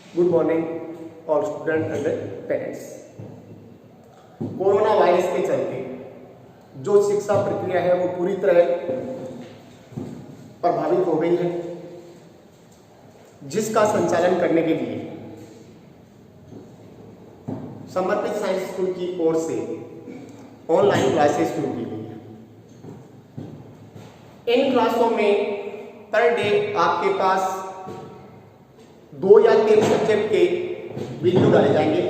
Good morning all student and parents. Corona virus के चलते जो शिक्षा प्रक्रिया है वो पूरी तरह प्रभावित हो गई है, जिसका संचालन करने के लिए समर्पित साइंस स्कूल की ओर से ऑनलाइन क्लासेस शुरू की गई है। इन क्लासों में पर डे आपके पास 2 या 3 सब्जेक्ट के वीडियो डाले जाएंगे।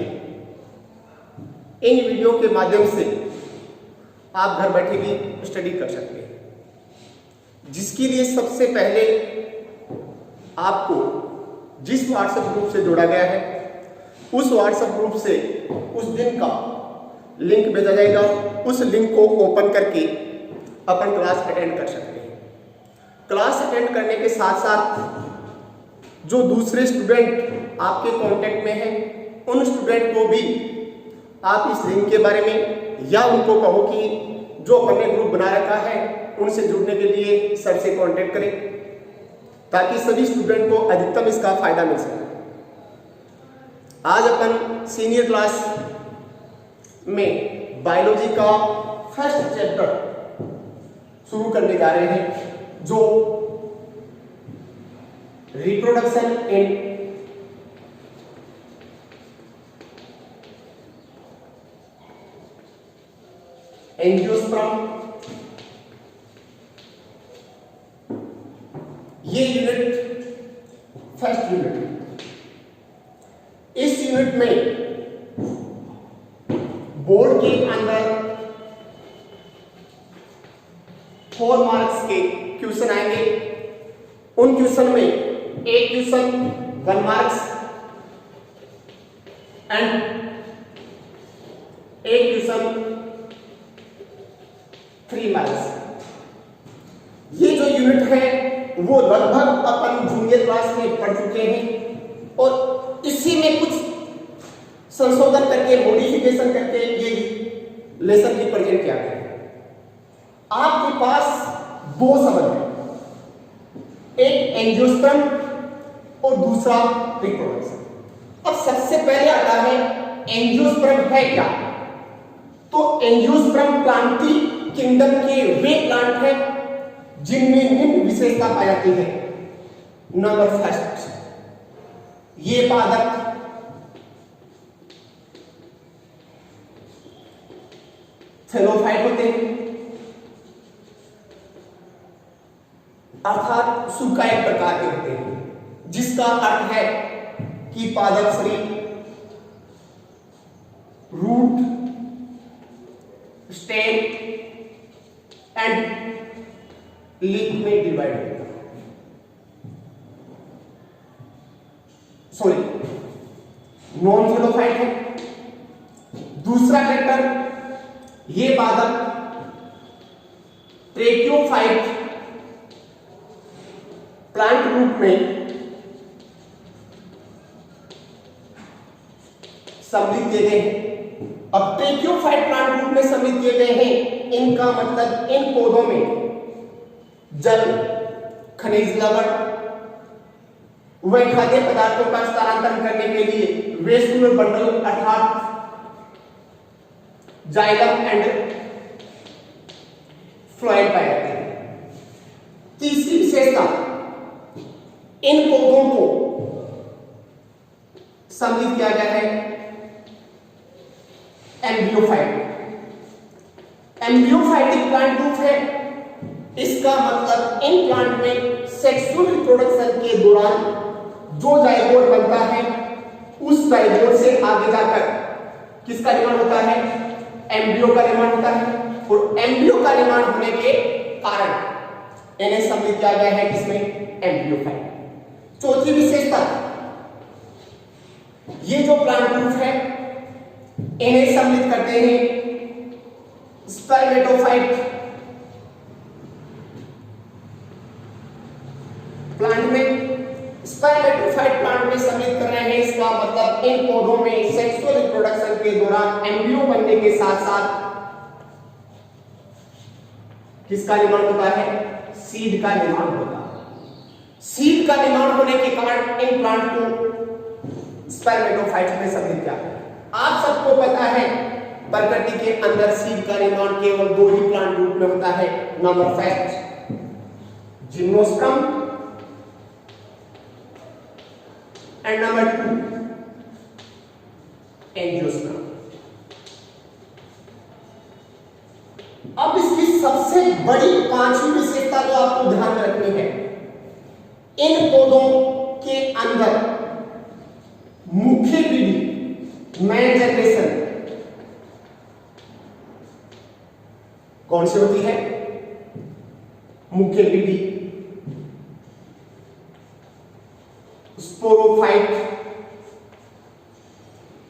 इन वीडियो के माध्यम से आप घर बैठे भी स्टडी कर सकते हैं, जिसके लिए सबसे पहले आपको जिस व्हाट्सएप ग्रुप से जोड़ा गया है उस व्हाट्सएप ग्रुप से उस दिन का लिंक भेजा जाएगा। उस लिंक को ओपन करके अपन क्लास अटेंड कर सकते हैं। क्लास अटेंड करने के साथ साथ जो दूसरे स्टूडेंट आपके कांटेक्ट में हैं उन स्टूडेंट को भी आप इस लिंक के बारे में या उनको कहो कि जो अपन ने ग्रुप बना रखा है उनसे जुड़ने के लिए सर से कांटेक्ट करें, ताकि सभी स्टूडेंट को अधिकतम इसका फायदा मिल सके। आज अपन सीनियर क्लास में बायोलॉजी का फर्स्ट चैप्टर शुरू करने जा रहे हैं, जो रिप्रोडक्शन इन एंजियोस्पर्म। ये यूनिट फर्स्ट यूनिट। इस यूनिट में बोर्ड के अंदर 4 मार्क्स के क्वेश्चन आएंगे। उन क्वेश्चन में एक क्वेश्चन 1 मार्क्स एंड एक क्वेश्चन 3 मार्क्स। ये जो यूनिट है वो लगभग अपन जूनियर क्लास में पढ़ चुके हैं और इसी में कुछ संशोधन करके मॉडिफिकेशन करके ये लेसन रिप्रेजेंट किया गया है। आपके पास 2 शब्द हैं, एक एंजियोस्पर्म और दूसरा रिप्रोडक्शन। अब सबसे पहले आता है एंजियोस्पर्म है क्या। तो एंजियोस्पर्म प्लांटी किंगडम के वे प्लांट है जिनमें निम्न विशेषता पाई जाती है। नंबर फर्स्ट, ये पादप थैलोफाइट होते हैं, अर्थात सुकाय प्रकार के होते हैं, जिसका अर्थ है कि पादप शरीर रूट, स्टेम एंड लीफ में डिवाइड होता है। सॉरी, नॉन थैलोफाइट है। दूसरा कैरेक्टर, ये पादप ट्रेकियोफाइट प्लांट रूप में सम्मिलित किए गए हैं। अब ट्रेकियोफाइट प्लांट रूप में सम्मिलित किए गए हैं, इनका मतलब इन पौधों में जल, खनिज लवण व खाद्य पदार्थों का स्थानांतरण करने के लिए वेस्कुलर बंडल अर्थात जाइलम एंड फ्लोएम पाए जाते हैं। तीसरी विशेषता, इन पौधों को सम्मिलित किया गया है एम्ब्रियोफाइट। एम्ब्रियोफाइटिक प्लांट ग्रुप है। इसका मतलब इन प्लांट में सेक्सुअल रिप्रोडक्शन के दौरान जो जाइगोट बनता है उस जाइगोट से आगे जाकर किसका निर्माण होता है, एम्ब्रियो का निर्माण होता है। और एम्ब्रियो का निर्माण होने के कारण इन्हें सम्मिलित किया गया है किसमें, एम्ब्रियोफाइट। चौथी विशेषता, ये जो प्लांट ग्रुप है इन्हें सम्मिलित करते हैं स्पर्मेटोफाइट प्लांट में। स्पर्मेटोफाइट प्लांट में सम्मिलित कर रहे हैं, इसका मतलब इन पौधों में सेक्सुअल रिप्रोडक्शन के दौरान एम्ब्रियो बनने के साथ साथ किसका निर्माण होता है, सीड का निर्माण होता है। सीड का निर्माण होने के कारण इन प्लांट को स्पर्मेटोफाइट्स में सम्मिलित क्या है। आप सबको पता है प्रकृति के अंदर सीड का निर्माण केवल दो ही प्लांट ग्रुप में होता है। Number first gymnosperm and number 2 angiosperm. अब इसकी सबसे बड़ी पांचवी विशेषता जो आपको ध्यान में रखनी है, इन पौधों के अंदर मुख्य पीढ़ी मैन जनरेशन कौन सी होती है? मुख्य पीढ़ी स्पोरोफाइट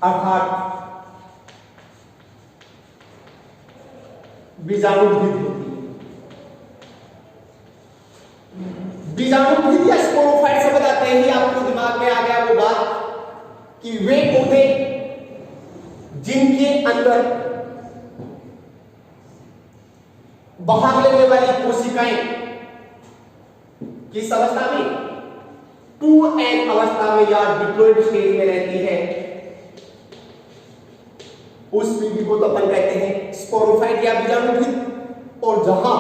अर्थात बीजाणुभिद होती है। बीजाणुभिद या स्पोरोफाइट से बताते ही आपको दिमाग में आ गया वो बात कि वे पौधे जिनके अंदर बाहर लेने वाली कोशिकाएं किस अवस्था में? 2n अवस्था में या डिप्लॉइड स्टेज में रहती है, उस पीढ़ी को तो अपन कहते हैं स्पोरोफाइट या बीजाणुभिद। और जहां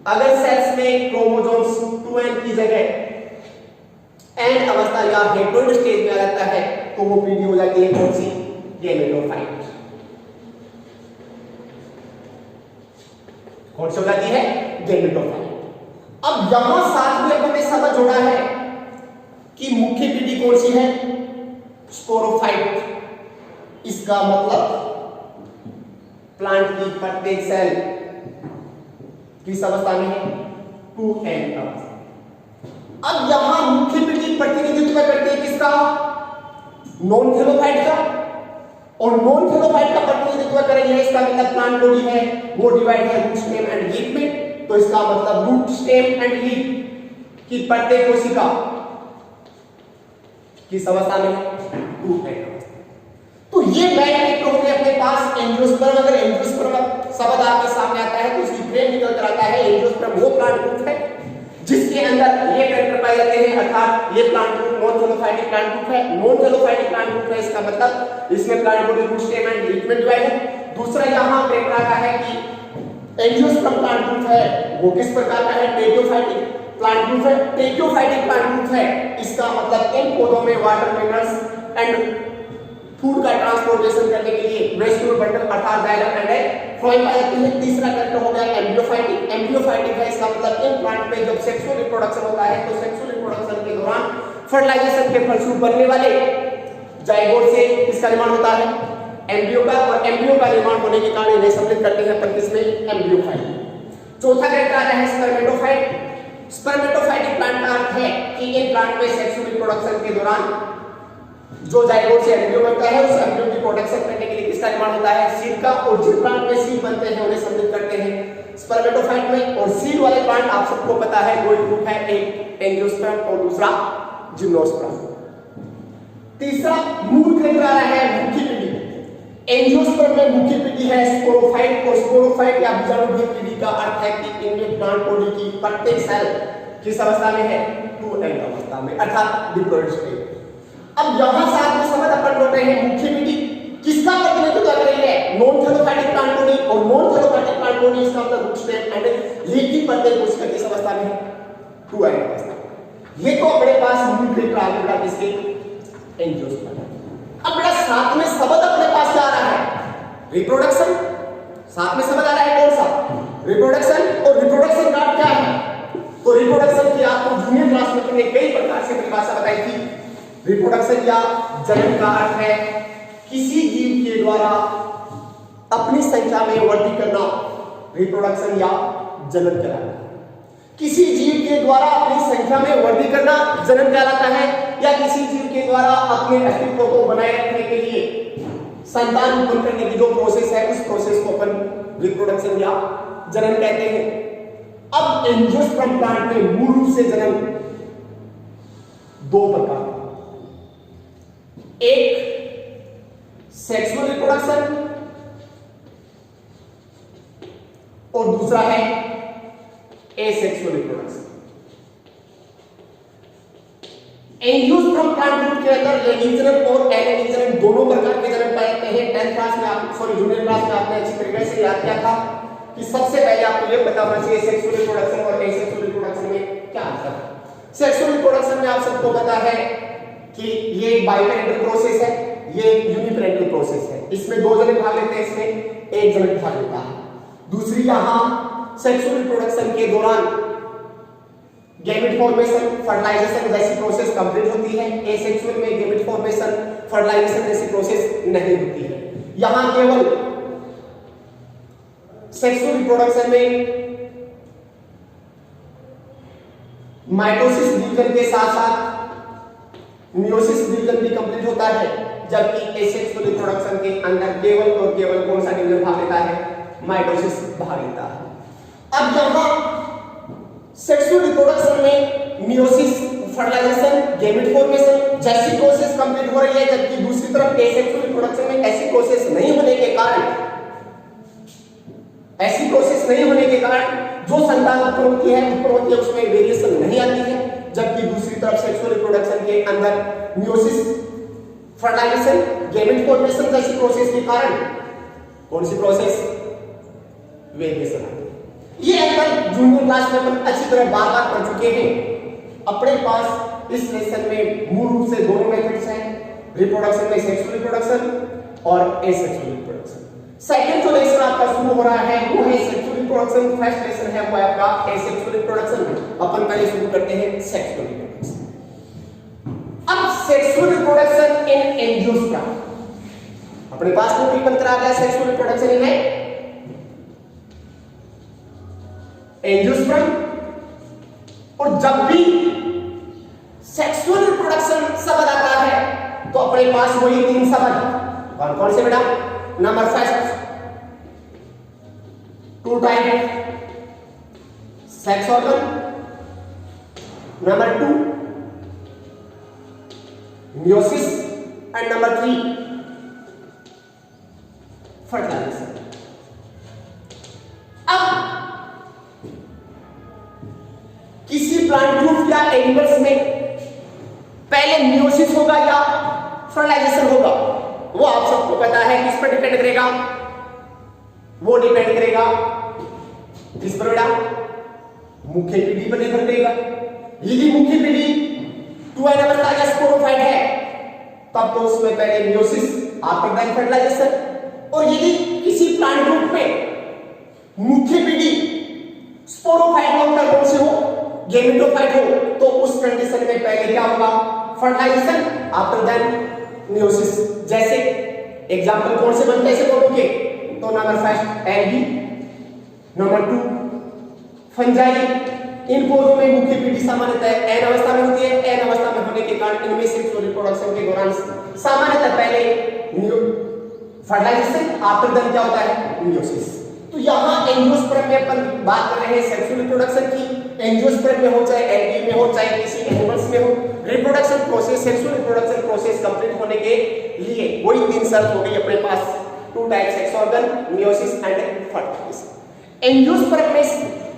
अगर सेल्स में क्रोमोसोम्स 2n की जगह n अवस्था या हेटेरोइड स्टेज में आ जाता है तो वो पीढ़ी हो जाती है कौन सी? गैमेटोफाइट। कौन सी हो जाती है? गैमेटोफाइट। अब यहां साथ में अपन ने समझ जोड़ा है कि मुख्य पीढ़ी कौन सी है? स्पोरोफाइट। इसका मतलब प्लांट की प्रत्येक सेल किस अवस्था में है? 2n अवस्था। अब यहां मुख्य पीढ़ी प्रतिनिधित्व करती है किसका? नॉन थैलोफाइट का। और नॉन थैलोफाइट का प्रतिनिधित्व करेंगे, इसका मतलब प्लांट बॉडी है वो डिवाइड है रूट स्टेम एंड लीफ में, तो इसका मतलब रूट स्टेम एंड लीफ की प्रत्येक कोशिका किस अवस्था में है? 2n अवस्था। तो ये मैग्नेट हो गए अपने पास एंजियोस्पर्म। अगर एंजियोस्पर्म शब्द आपके सामने आता है तो इसकी फ्रेम निकल कर आता है। एंजियोस्पर्म वो प्लांट ग्रुप है जिसके अंदर ये कैरेक्टर पाए जाते हैं, अर्थात ये plant group non thallophytic plant group है। नॉन थैलोफाइटिक प्लांट ग्रुप है, इसका मतलब इसमें plant body root stem and leaf में डिवाइड है। दूसरा यहां कैरेक्टर आता है कि एंजियोस्पर्म प्लांट ग्रुप है वो किस प्रकार का है? टेरियोफाइटिक प्लांट ग्रुप है। टेरियोफाइटिक प्लांट ग्रुप है, इसका मतलब इन पौधों में वाटर मिनरल्स एंड फूड का ट्रांसपोर्टेशन करने के लिए वेस्टिबुलर बंडल अर्थात जाइलम एंड फ्लोएम पाए जाते हैं। तीसरा कैरेक्टर हो गया एम्ब्रियोफाइटिक। एम्ब्रियोफाइटिक है, इसका मतलब इन प्लांट में जब सेक्सुअल रिप्रोडक्शन होता है तो सेक्सुअल रिप्रोडक्शन के दौरान फर्टिलाइजेशन के फलस्वरूप बनने वाले जाइगोट से किसका निर्माण होता है? एम्ब्रियो का। और एम्ब्रियो का निर्माण होने के कारण इन्हें सम्मिलित करते हैं अपन किसमें? एम्ब्रियोफाइट। चौथा कैरेक्टर आता है स्पर्मेटोफाइट। स्पर्मेटोफाइटिक प्लांट का अर्थ है कि इन प्लांट में सेक्सुअल रिप्रोडक्शन के दौरान जो जाइगोट से एम्ब्रियो बनता है उस एम्ब्रियो की प्रोडक्शन करने के लिए किसका निर्माण होता है? सीड का। और जिन प्लांट में सीड बनते हैं उन्हें सम्मिलित करते हैं स्पर्मेटोफाइट में। और सीड वाले प्लांट आप सबको पता है दो ग्रुप है, एक एंजियोस्पर्म और दूसरा जिम्नोस्पर्म। तीसरा मूल कैरेक्टर आ रहा है मुख्य पीढ़ी। एंजियोस्पर्म में मुख्य पीढ़ी है स्पोरोफाइट। और स्पोरोफाइट या बीजाणुभिद पीढ़ी का अर्थ है कि इनमें प्लांट बॉडी की प्रत्येक सेल किस अवस्था में है? 2n अवस्था में अर्थात डिप्लॉइड स्टेज। अब यहां साथ में समझ अपन जोड़ रहे हैं मुख्य पीढ़ी किसका प्रतिनिधित्व कर रही है? Non thallophytic plant body. और नॉन थैलोफाइटिक प्लांट बॉडी इसका मतलब रूट स्टेम एंड लीफ की प्रत्येक कोशिका किस अवस्था में है? 2n अवस्था। ये तो अपने पास मूल कैरेक्टर आ गया किसके? एंजियोस्पर्म। अब बेटा साथ में शब्द अपने पास क्या आ रहा है? रिप्रोडक्शन। साथ में शब्द आ रहा है कौन सा? रिप्रोडक्शन। और रिप्रोडक्शन का क्या है? तो रिप्रोडक्शन की आपको जूनियर क्लास में तुमने कई प्रकार से परिभाषा बताई थी। रिप्रोडक्शन या जनन का अर्थ है किसी जीव के द्वारा अपनी संख्या में वृद्धि करना, रिप्रोडक्शन या जनन कहलाता है। किसी जीव के द्वारा अपनी संख्या में वृद्धि करना जनन कहलाता है, या किसी जीव के द्वारा अपने अस्तित्व को बनाए रखने के लिए संतान उत्पन्न करने की जो प्रोसेस है उस प्रोसेस को अपन रिप्रोडक्शन या जनन कहते हैं। अब एंजियोस्पर्म प्लांट में मूल रूप से जनन दो प्रकार, एक सेक्सुअल रिप्रोडक्शन और दूसरा है asexual reproduction. Angiosperm plant group के अंदर लेनिजनम और एलेनिजनम दोनों प्रकार के जन्म पाए जाते हैं। 10th क्लास में आप जूनियर क्लास में आपने अच्छी तरीके से याद किया था कि सबसे पहले आपको ये पता होना चाहिए सेक्सुअल रिप्रोडक्शन और एसेक्सुअल रिप्रोडक्शन में क्या अंतर है। सेक्सुअल रिप्रोडक्शन में आप सबको पता है कि ये एक बाइपेरेंटल प्रोसेस है, ये एक यूनिपेरेंटल प्रोसेस है। इसमें दो जने भाग लेते हैं, इसमें एक जन भाग लेता है। दूसरी, यहां सेक्सुअल रिप्रोडक्शन के दौरान गैमेट फॉर्मेशन, फर्टिलाइजेशन जैसी प्रोसेस कंप्लीट होती है। एसेक्सुअल में गैमेट फॉर्मेशन, फर्टिलाइजेशन जैसी प्रोसेस नहीं होती है। यहां केवल सेक्सुअल रिप्रोडक्शन में माइटोसिस डिवीजन के साथ साथ मियोसिस डिवीजन भी कंप्लीट होता है, जबकि एसेक्सुअल रिप्रोडक्शन के अंदर केवल और केवल कौन सा डिवीजन भाग लेता है? माइटोसिस भाग लेता है। अब यहां सेक्सुअल रिप्रोडक्शन में मियोसिस, फर्टिलाइजेशन, गैमेट फॉर्मेशन जैसी प्रोसेस कंप्लीट हो रही है, जबकि दूसरी तरफ एसेक्सुअल रिप्रोडक्शन में ऐसी प्रोसेस नहीं होने के कारण जो संतान उत्पन्न होती है उसमें वेरिएशन नहीं आती है, जबकि दूसरी तरफ सेक्सुअल रिप्रोडक्शन के अंदर मियोसिस, फर्टिलाइजेशन, गैमेट फॉर्मेशन जैसी प्रोसेस के कारण कौन सी प्रोसेस? वेरिएशन आती है। ये अंतर जूनियर क्लास में अपन अच्छी तरह बार-बार पढ़ चुके हैं। अपने पास इस लेसन में मूल रूप से दोनों मेथड्स हैं, रिप्रोडक्शन में सेक्सुअल रिप्रोडक्शन और एसेक्सुअल रिप्रोडक्शन। सेकंड जो लेसन आपका शुरू हो रहा है वो है सेक्सुअल रिप्रोडक्शन। फर्स्ट लेसन है वो आपका एसेक्सुअल रिप्रोडक्शन। अपन पहले शुरू करते हैं सेक्सुअल रिप्रोडक्शन। अब सेक्सुअल रिप्रोडक्शन इन एंजियोस्पर्म, अपने पास टॉपिक बनकर आ गया सेक्सुअल रिप्रोडक्शन इन एंजियोस्पर्म। और जब भी सेक्सुअल रिप्रोडक्शन शब्द आता है तो अपने पास वही तीन शब्द कौन कौन से बेटा? Number first, two type sex organ. Number two, meiosis. And number three, fertilization. अब किसी प्लांट ग्रुप या एनिमल्स में पहले मियोसिस होगा या फर्टिलाइजेशन होगा, वो आप सबको पता है। किस पर डिपेंड करेगा? वो डिपेंड करेगा किस पर बेटा? मुख्य पीढ़ी पर निर्भर करेगा। यदि मुख्य पीढ़ी 2 एन अवस्था या स्पोरोफाइट है तब तो उसमें पहले मियोसिस, आफ्टर दैट फर्टिलाइजेशन। और यदि किसी प्लांट ग्रुप में मुख्य पीढ़ी स्पोरोफाइट काउंटर कौन से हो, गैमेटोफाइट हो, तो उस कंडीशन में पहले क्या होगा? Fertilisation, after that meiosis. जैसे एग्जांपल कौन से बनते हैं ऐसे पौधों के? तो number first algae, number 2 fungi. इन पौधों में मुख्य पीढ़ी सामान्यतः एन अवस्था में होती है। एन अवस्था में होने के कारण इनमें सेक्सुअल रिप्रोडक्शन के दौरान सामान्यतः पहले फर्टिलाइजेशन, आफ्टर दैट क्या होता है? मियोसिस। तो यहां एंजियोस्पर्म में अपन बात कर रहे हैं सेक्सुअल रिप्रोडक्शन की। एंजियोस्पर्म में हो, चाहे एल्गी में हो, चाहे किसी एनिमल्स में हो, reproduction process, sexual reproduction process complete होने के लिए वही तीन शर्त हो गई अपने पास: two type sex organ, meiosis and fertilisation. Angiosperm में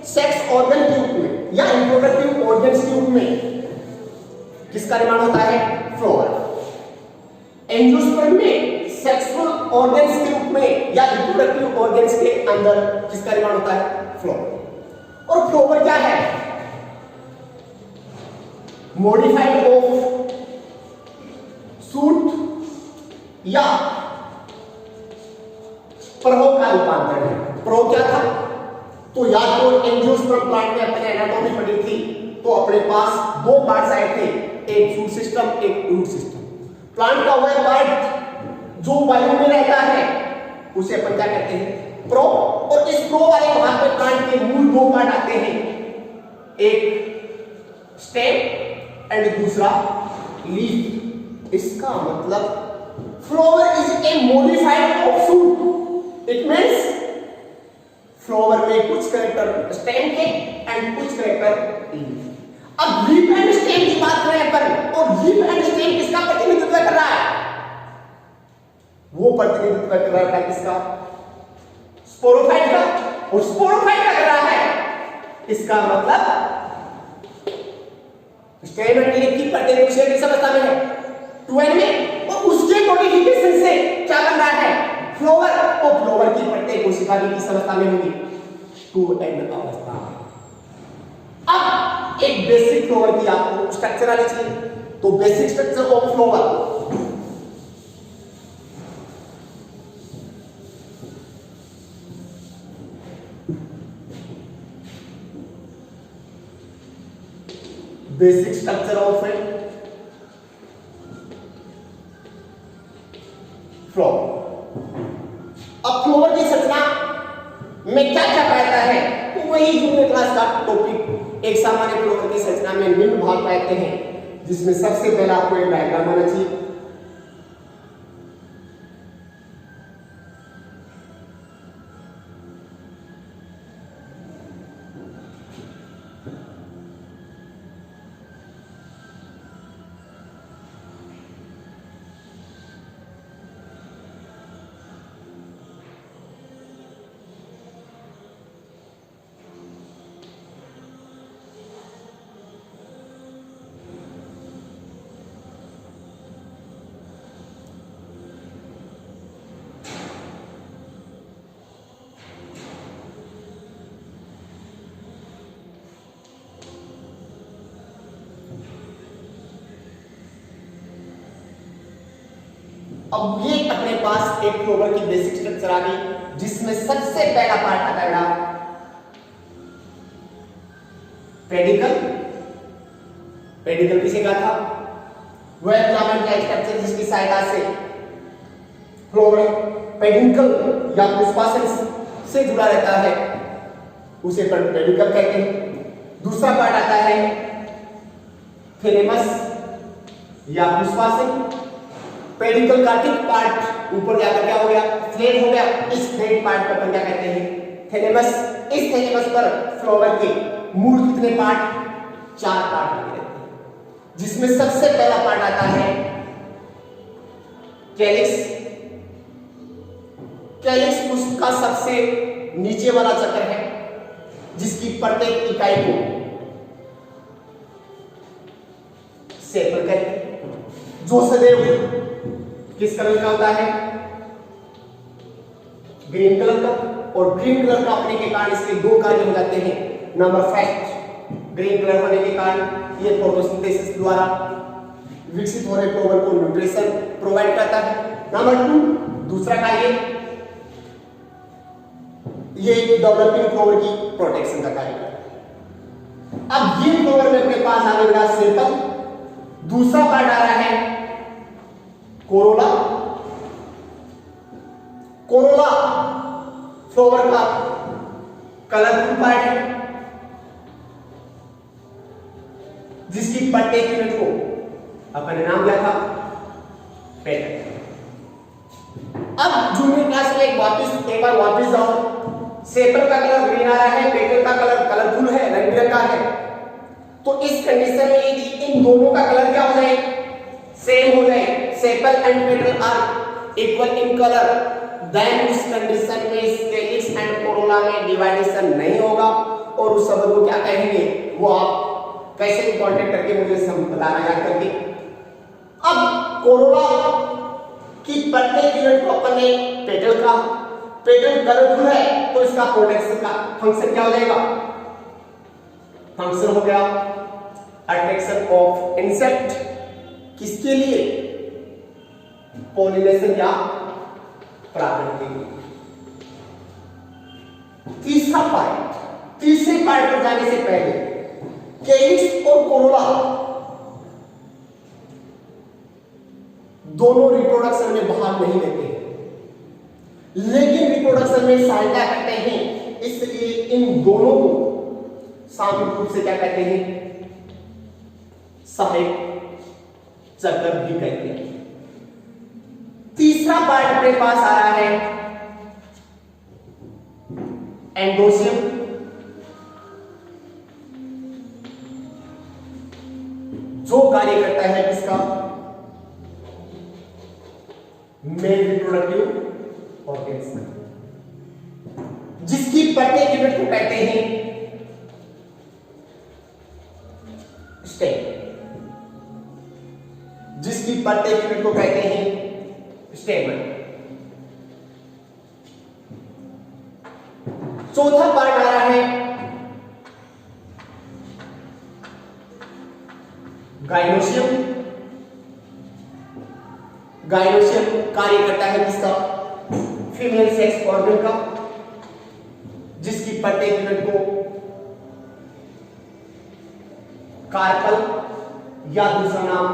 सेक्स ऑर्गन के रूप में या रिप्रोडक्टिव ऑर्गन्स के रूप में किसका निर्माण होता है? फ्लावर। एंजियोस्पर्म में सेक्सुअल ऑर्गन्स के रूप में या रिप्रोडक्टिव ऑर्गन्स के अंदर किसका निर्माण होता है? फ्लावर। और फ्लावर क्या है? मॉडिफाइड ऑफ सूट या प्रभव का रूपांतरण है। प्रभव क्या था? तो या तो एंजियोस्पर्म प्लांट में अपने एनाटॉमी पढ़ी थी तो अपने पास दो पार्ट्स आए थे, एक शूट सिस्टम, एक रूट सिस्टम। प्लांट का वह पार्ट जो वायु में रहता है उसे अपन क्या कहते हैं? प्रो। और इस प्रो वाले भाग में प्लांट के मूल दो पार्ट आते हैं, एक स्टेम एंड दूसरा लीफ। इसका मतलब flower is a modified of shoot. It means flower में कुछ कैरेक्टर स्टेम के एंड कुछ कैरेक्टर लीफ। अब लीफ एंड स्टेम की बात करें अपन, और लीफ एंड स्टेम किसका प्रतिनिधित्व कर रहा है? वो प्रतिनिधित्व कर रहा है किसका? स्पोरोफाइट का। और स्पोरोफाइट का कर रहा है, इसका मतलब स्टेम एंड लीफ की प्रतिनिधित्व किस अवस्था में होगी? टू एंड अवस्था। अब एक बेसिक फ्लोवर की आपको स्ट्रक्चर आनी चाहिए, तो basic structure of flower basic structure of flower. अब फ्लोवर की संरचना में क्या क्या रहता है, तो वही जूनियर क्लास का टॉपिक। एक सामान्य फ्लोवर की संरचना में निम्न भाग पाते हैं, जिसमें सबसे पहला आपको एक डायग्राम आना चाहिए। अब ये अपने पास एक फ्लोवर की बेसिक स्ट्रक्चर आ गई, जिसमें सबसे पहला पार्ट आता है पेडिकल। पेडिकल किसे कहा था? वह फिलामेंट का स्ट्रक्चर जिसकी सहायता से फ्लोवर पेडिकल या पुष्पासन से जुड़ा रहता है, उसे पेडिकल कहते हैं। दूसरा पार्ट आता है थैलेमस या पुष्पासन। पेडिकल का ठीक पार्ट ऊपर जाकर क्या हो गया? फ्लेट हो गया। इस फ्लेट पार्ट को अपन क्या कहते हैं? थैलेमस। इस थैलेमस पर फ्लोवर के मूल कितने पार्ट? 4 पार्ट लगे रहते हैं, जिसमें सबसे पहला पार्ट आता है कैलिक्स। कैलिक्स उसका सबसे नीचे वाला चक्र है, जिसकी प्रत्येक इकाई को सेपल कहते हैं, जो सदैव किस कलर का होता है? ग्रीन कलर का। और ग्रीन कलर का होने के कारण इसके दो कार्य हो जाते हैं। नंबर फर्स्ट, ग्रीन कलर होने के कारण ये फोटोसिंथेसिस द्वारा विकसित हो रहे फ्लोवर को न्यूट्रिशन प्रोवाइड करता है। नंबर 2, दूसरा कार्य ये डेवलपिंग फ्लोवर की प्रोटेक्शन का कार्य करता है। अब ये फ्लोवर में अपने पास आने वाला सेपल। दूसरा पार्ट आ रहा है कोरोला। कोरोला फ्लोवर का कलरफुल पार्ट है, जिसकी प्रत्येक यूनिट को अपन ने नाम दिया था पेटल। अब जूनियर क्लास में एक बार वापस जाओ। सेपल का कलर ग्रीन आ रहा है, पेटल का कलर कलरफुल है, रंग बिरंगा है। तो इस कंडीशन में यदि इन दोनों का कलर क्या हो जाए? सेम हो जाए, sepal and petal are equal in colour, then उस कंडीशन में कैलिक्स एंड कोरोला में डिवाइडेशन नहीं होगा। और उस शब्द को क्या कहेंगे वो आप कैसे भी कांटेक्ट करके मुझे बताना याद करके। अब कोरोला की प्रत्येक यूनिट को अपन ने पेटल का, पेटल कलरफुल है तो इसका प्रोटेक्शन का फंक्शन क्या हो जाएगा? फंक्शन हो गया अट्रैक्शन ऑफ इंसेक्ट। किसके लिए? पॉलिनेशन या परागण के लिए। तीसरा पार्ट, तीसरे पार्ट पर जाने से पहले कैलिक्स और कोरोला दोनों रिप्रोडक्शन में भाग नहीं लेते हैं, लेकिन रिप्रोडक्शन में सहायता करते हैं। इसलिए इन दोनों को सामूहिक रूप से क्या कहते हैं? सहायक चक्र भी कहते हैं। तीसरा पार्ट अपने पास आ रहा है एंडोसियम। जो कार्य करता है किसका? मेल रिप्रोडक्टिव ऑर्गेन्स, जिसकी प्रत्येक यूनिट को कहते हैं स्टेम। जिसकी प्रत्येक यूनिट को कहते हैं स्टेमन। गाइनोसियम, गाइनोसियम कार्य करता है किसका? फीमेल सेक्स ऑर्गन का, जिसकी प्रत्येक यूनिट को कार्पल या दूसरा नाम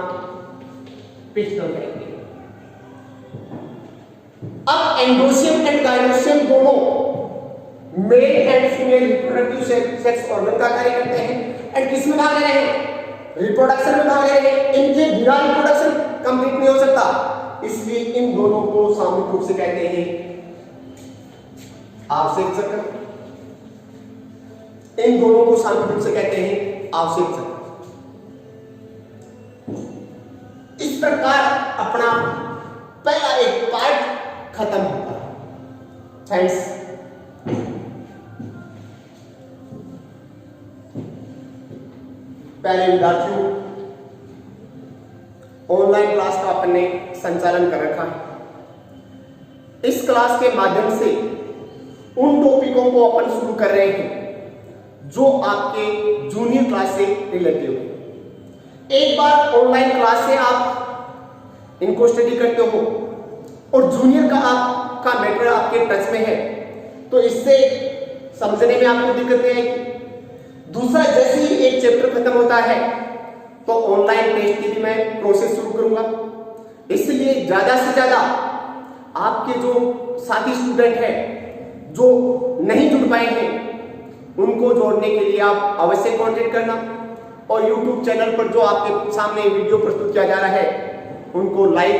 पिस्टल कहेंगे। अब एंडोसियम एंड गाइनोसियम दोनों male and female reproductive sex organ का कार्य करते हैं एंड किस में भाग ले रहे हैं? रिप्रोडक्शन में भाग ले रहे हैं। इनके बिना रिप्रोडक्शन कंप्लीट नहीं हो सकता, इसलिए इन दोनों को सामूहिक रूप से कहते हैं आवश्यक चक्र। इन दोनों को सामूहिक रूप से कहते हैं आवश्यक चक्र। इस प्रकार अपना पहला एक पार्ट खत्म होता है। थैंक्स। पहले विद्यार्थियों, ऑनलाइन क्लास का अपन ने संचालन कर रखा है। इस क्लास के माध्यम से उन टॉपिकों को अपन शुरू कर रहे हैं जो आपके जूनियर क्लास से रिलेटिव है। एक बार ऑनलाइन क्लास से आप इनको स्टडी करते हो और जूनियर का आपका मैटर आपके टच में है, तो इससे समझने में आपको दिक्कत नहीं आएगी। दूसरा, जैसे ही एक चैप्टर खत्म होता है तो ऑनलाइन टेस्ट की भी मैं प्रोसेस शुरू करूंगा। इसलिए ज्यादा से ज्यादा आपके जो साथी स्टूडेंट हैं जो नहीं जुड़ पाए हैं, उनको जोड़ने के लिए आप अवश्य कांटेक्ट करना और YouTube चैनल पर जो आपके सामने वीडियो प्रस्तुत किया जा रहा है उनको लाइक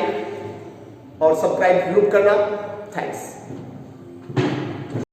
और सब्सक्राइब जरूर करना। थैंक्स।